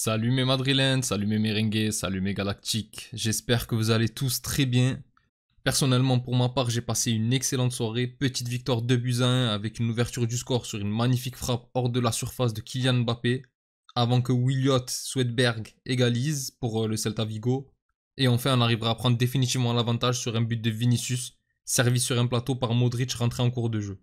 Salut mes madrilènes, salut mes merengues, salut mes galactiques. J'espère que vous allez tous très bien. Personnellement, pour ma part, j'ai passé une excellente soirée. Petite victoire 2-1 avec une ouverture du score sur une magnifique frappe hors de la surface de Kylian Mbappé. Avant que Williot Swedberg égalise pour le Celta Vigo. Et enfin, on arrivera à prendre définitivement l'avantage sur un but de Vinicius, servi sur un plateau par Modric rentré en cours de jeu.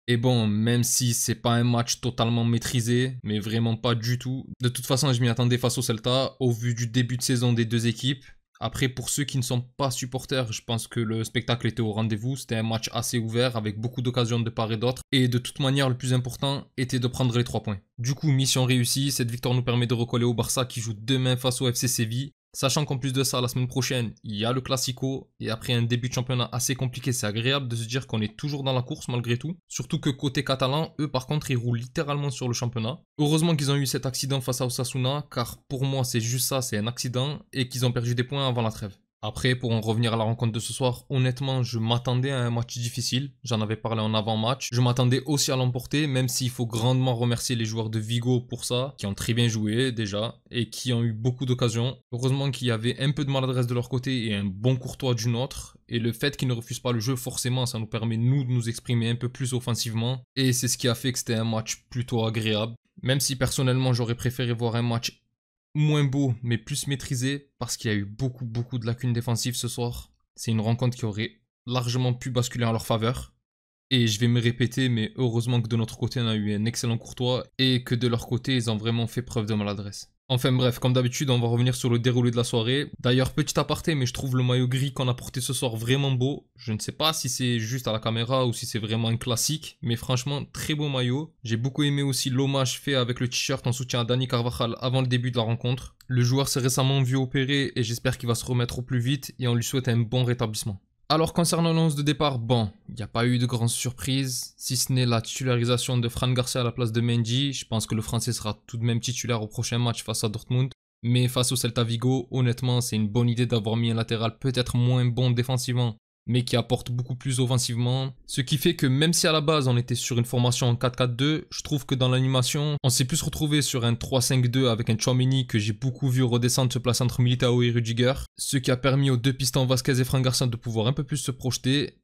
Et bon, même si c'est pas un match totalement maîtrisé, mais vraiment pas du tout. De toute façon, je m'y attendais face au Celta, au vu du début de saison des deux équipes. Après, pour ceux qui ne sont pas supporters, je pense que le spectacle était au rendez-vous. C'était un match assez ouvert, avec beaucoup d'occasions de part et d'autre. Et de toute manière, le plus important était de prendre les 3 points. Du coup, mission réussie. Cette victoire nous permet de recoller au Barça qui joue demain face au FC Séville. Sachant qu'en plus de ça, la semaine prochaine, il y a le Classico, et après un début de championnat assez compliqué, c'est agréable de se dire qu'on est toujours dans la course malgré tout. Surtout que côté catalan, eux par contre, ils roulent littéralement sur le championnat. Heureusement qu'ils ont eu cet accident face à Osasuna, car pour moi c'est juste ça, c'est un accident, et qu'ils ont perdu des points avant la trêve. Après, pour en revenir à la rencontre de ce soir, honnêtement, je m'attendais à un match difficile. J'en avais parlé en avant-match. Je m'attendais aussi à l'emporter, même s'il faut grandement remercier les joueurs de Vigo pour ça, qui ont très bien joué déjà, et qui ont eu beaucoup d'occasions. Heureusement qu'il y avait un peu de maladresse de leur côté et un bon Courtois du nôtre. Et le fait qu'ils ne refusent pas le jeu, forcément, ça nous permet, nous, de nous exprimer un peu plus offensivement. Et c'est ce qui a fait que c'était un match plutôt agréable. Même si personnellement, j'aurais préféré voir un match moins beau, mais plus maîtrisé, parce qu'il y a eu beaucoup de lacunes défensives ce soir. C'est une rencontre qui aurait largement pu basculer en leur faveur. Et je vais me répéter, mais heureusement que de notre côté, on a eu un excellent Courtois, et que de leur côté, ils ont vraiment fait preuve de maladresse. Enfin bref, comme d'habitude, on va revenir sur le déroulé de la soirée. D'ailleurs, petit aparté, mais je trouve le maillot gris qu'on a porté ce soir vraiment beau. Je ne sais pas si c'est juste à la caméra ou si c'est vraiment un classique, mais franchement, très beau maillot. J'ai beaucoup aimé aussi l'hommage fait avec le t-shirt en soutien à Dani Carvajal avant le début de la rencontre. Le joueur s'est récemment vu opérer et j'espère qu'il va se remettre au plus vite et on lui souhaite un bon rétablissement. Alors concernant le 11 de départ, bon, il n'y a pas eu de grandes surprises, si ce n'est la titularisation de Fran Garcia à la place de Mendy. Je pense que le Français sera tout de même titulaire au prochain match face à Dortmund. Mais face au Celta Vigo, honnêtement, c'est une bonne idée d'avoir mis un latéral peut-être moins bon défensivement, mais qui apporte beaucoup plus offensivement. Ce qui fait que même si à la base on était sur une formation en 4-4-2, je trouve que dans l'animation, on s'est plus retrouvé sur un 3-5-2 avec un Tchouaméni que j'ai beaucoup vu redescendre se placer entre Militao et Rudiger, ce qui a permis aux deux pistons Vasquez et Fran Garcia de pouvoir un peu plus se projeter,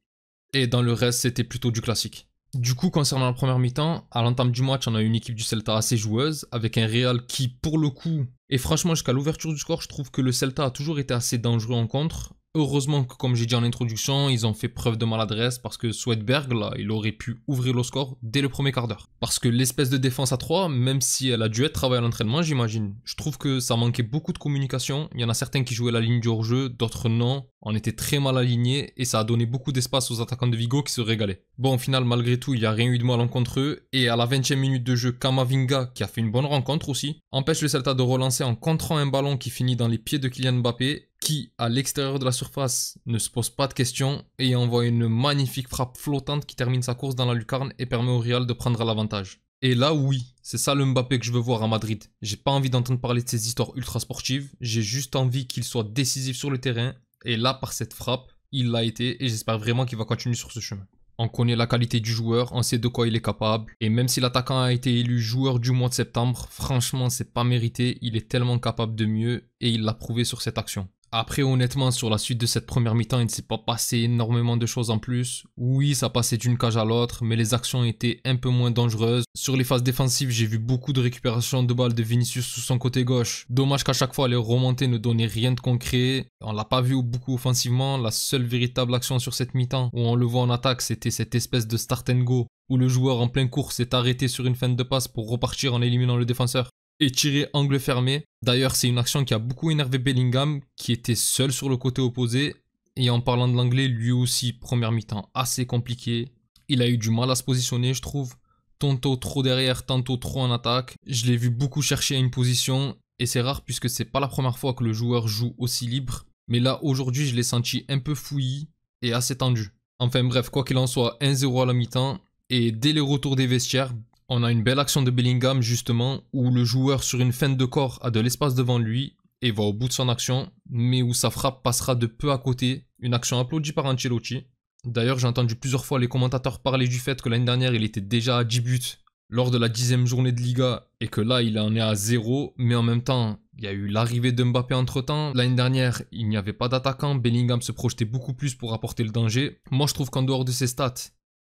et dans le reste c'était plutôt du classique. Du coup, concernant la première mi-temps, à l'entame du match, on a une équipe du Celta assez joueuse, avec un Real qui, pour le coup, et franchement jusqu'à l'ouverture du score, je trouve que le Celta a toujours été assez dangereux en contre. Heureusement que, comme j'ai dit en introduction, ils ont fait preuve de maladresse parce que Swedberg, là, il aurait pu ouvrir le score dès le premier quart d'heure. Parce que l'espèce de défense à 3, même si elle a dû être travaillée à l'entraînement, j'imagine, je trouve que ça manquait beaucoup de communication. Il y en a certains qui jouaient la ligne du hors-jeu, d'autres non. On était très mal alignés et ça a donné beaucoup d'espace aux attaquants de Vigo qui se régalaient. Bon, au final, malgré tout, il n'y a rien eu de mal en contre eux. Et à la 20e minute de jeu, Camavinga, qui a fait une bonne rencontre aussi, empêche le Celta de relancer en contrant un ballon qui finit dans les pieds de Kylian Mbappé, qui, à l'extérieur de la surface, ne se pose pas de questions et envoie une magnifique frappe flottante qui termine sa course dans la lucarne et permet au Real de prendre l'avantage. Et là, oui, c'est ça le Mbappé que je veux voir à Madrid. J'ai pas envie d'entendre parler de ces histoires ultra sportives, j'ai juste envie qu'il soit décisif sur le terrain, et là, par cette frappe, il l'a été et j'espère vraiment qu'il va continuer sur ce chemin. On connaît la qualité du joueur, on sait de quoi il est capable, et même si l'attaquant a été élu joueur du mois de septembre, franchement c'est pas mérité, il est tellement capable de mieux et il l'a prouvé sur cette action. Après, honnêtement, sur la suite de cette première mi-temps, il ne s'est pas passé énormément de choses en plus. Oui, ça passait d'une cage à l'autre, mais les actions étaient un peu moins dangereuses. Sur les phases défensives, j'ai vu beaucoup de récupérations de balles de Vinicius sous son côté gauche. Dommage qu'à chaque fois, les remontées ne donnaient rien de concret. On l'a pas vu beaucoup offensivement. La seule véritable action sur cette mi-temps, où on le voit en attaque, c'était cette espèce de start and go, où le joueur en plein cours s'est arrêté sur une feinte de passe pour repartir en éliminant le défenseur et tirer angle fermé. D'ailleurs, c'est une action qui a beaucoup énervé Bellingham, qui était seul sur le côté opposé. Et en parlant de l'anglais, lui aussi, première mi-temps assez compliqué. Il a eu du mal à se positionner, je trouve. Tantôt trop derrière, tantôt trop en attaque. Je l'ai vu beaucoup chercher à une position. Et c'est rare puisque c'est pas la première fois que le joueur joue aussi libre. Mais là, aujourd'hui, je l'ai senti un peu fouillis et assez tendu. Enfin bref, quoi qu'il en soit, 1-0 à la mi-temps. Et dès le retour des vestiaires, on a une belle action de Bellingham justement où le joueur sur une feinte de corps a de l'espace devant lui et va au bout de son action, mais où sa frappe passera de peu à côté, une action applaudie par Ancelotti. D'ailleurs, j'ai entendu plusieurs fois les commentateurs parler du fait que l'année dernière il était déjà à 10 buts lors de la 10e journée de Liga et que là il en est à 0, mais en même temps Il y a eu l'arrivée de Mbappé entre-temps. L'année dernière, il n'y avait pas d'attaquant. Bellingham se projetait beaucoup plus pour apporter le danger. Moi, je trouve qu'en dehors de ses stats,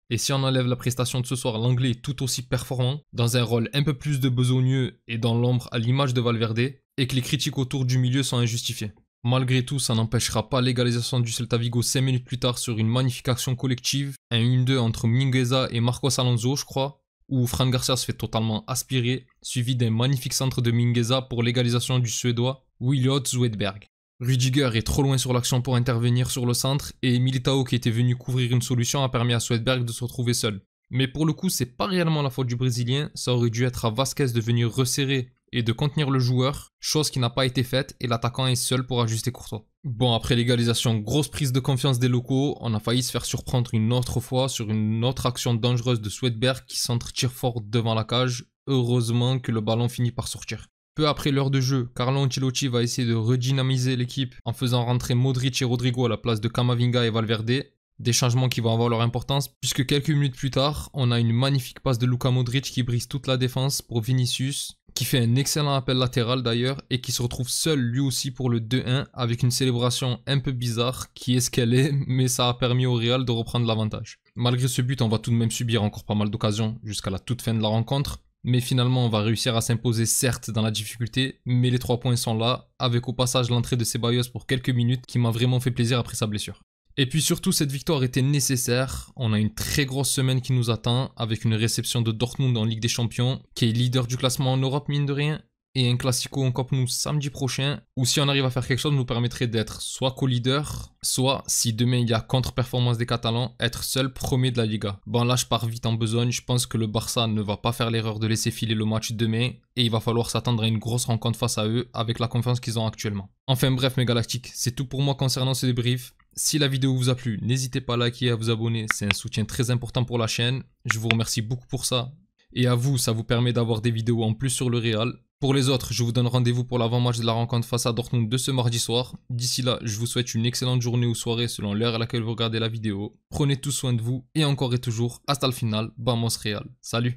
et si on enlève la prestation de ce soir, l'anglais est tout aussi performant, dans un rôle un peu plus de besogneux et dans l'ombre à l'image de Valverde, et que les critiques autour du milieu sont injustifiées. Malgré tout, ça n'empêchera pas l'égalisation du Celta Vigo 5 minutes plus tard sur une magnifique action collective, un 1-2 entre Mingueza et Marcos Alonso, je crois, où Fran Garcia se fait totalement aspirer, suivi d'un magnifique centre de Mingueza pour l'égalisation du Suédois Williot Zwedberg. Rudiger est trop loin sur l'action pour intervenir sur le centre et Militao qui était venu couvrir une solution a permis à Swedberg de se retrouver seul. Mais pour le coup, c'est pas réellement la faute du Brésilien, ça aurait dû être à Vasquez de venir resserrer et de contenir le joueur, chose qui n'a pas été faite et l'attaquant est seul pour ajuster Courtois. Bon, après l'égalisation, grosse prise de confiance des locaux, on a failli se faire surprendre une autre fois sur une autre action dangereuse de Swedberg qui s'entre-tire fort devant la cage, heureusement que le ballon finit par sortir. Peu après l'heure de jeu, Carlo Ancelotti va essayer de redynamiser l'équipe en faisant rentrer Modric et Rodrigo à la place de Camavinga et Valverde. Des changements qui vont avoir leur importance puisque quelques minutes plus tard, on a une magnifique passe de Luka Modric qui brise toute la défense pour Vinicius, qui fait un excellent appel latéral d'ailleurs et qui se retrouve seul lui aussi pour le 2-1 avec une célébration un peu bizarre qui est ce qu'elle est, mais ça a permis au Real de reprendre l'avantage. Malgré ce but, on va tout de même subir encore pas mal d'occasions jusqu'à la toute fin de la rencontre. Mais finalement, on va réussir à s'imposer certes dans la difficulté, mais les 3 points sont là, avec au passage l'entrée de Ceballos pour quelques minutes qui m'a vraiment fait plaisir après sa blessure. Et puis surtout, cette victoire était nécessaire. On a une très grosse semaine qui nous attend, avec une réception de Dortmund en Ligue des Champions, qui est leader du classement en Europe mine de rien, et un Classico en Camp Nou samedi prochain, où si on arrive à faire quelque chose, nous permettrait d'être soit co-leader, soit, si demain il y a contre-performance des Catalans, être seul premier de la Liga. Bon là je pars vite en besogne, je pense que le Barça ne va pas faire l'erreur de laisser filer le match demain, et il va falloir s'attendre à une grosse rencontre face à eux, avec la confiance qu'ils ont actuellement. Enfin bref mes galactiques, c'est tout pour moi concernant ce débrief. Si la vidéo vous a plu, n'hésitez pas à liker et à vous abonner, c'est un soutien très important pour la chaîne, je vous remercie beaucoup pour ça. Et à vous, ça vous permet d'avoir des vidéos en plus sur le Real. Pour les autres, je vous donne rendez-vous pour l'avant-match de la rencontre face à Dortmund de ce mardi soir. D'ici là, je vous souhaite une excellente journée ou soirée selon l'heure à laquelle vous regardez la vidéo. Prenez tout soin de vous et encore et toujours, hasta le final, vamos Real. Salut!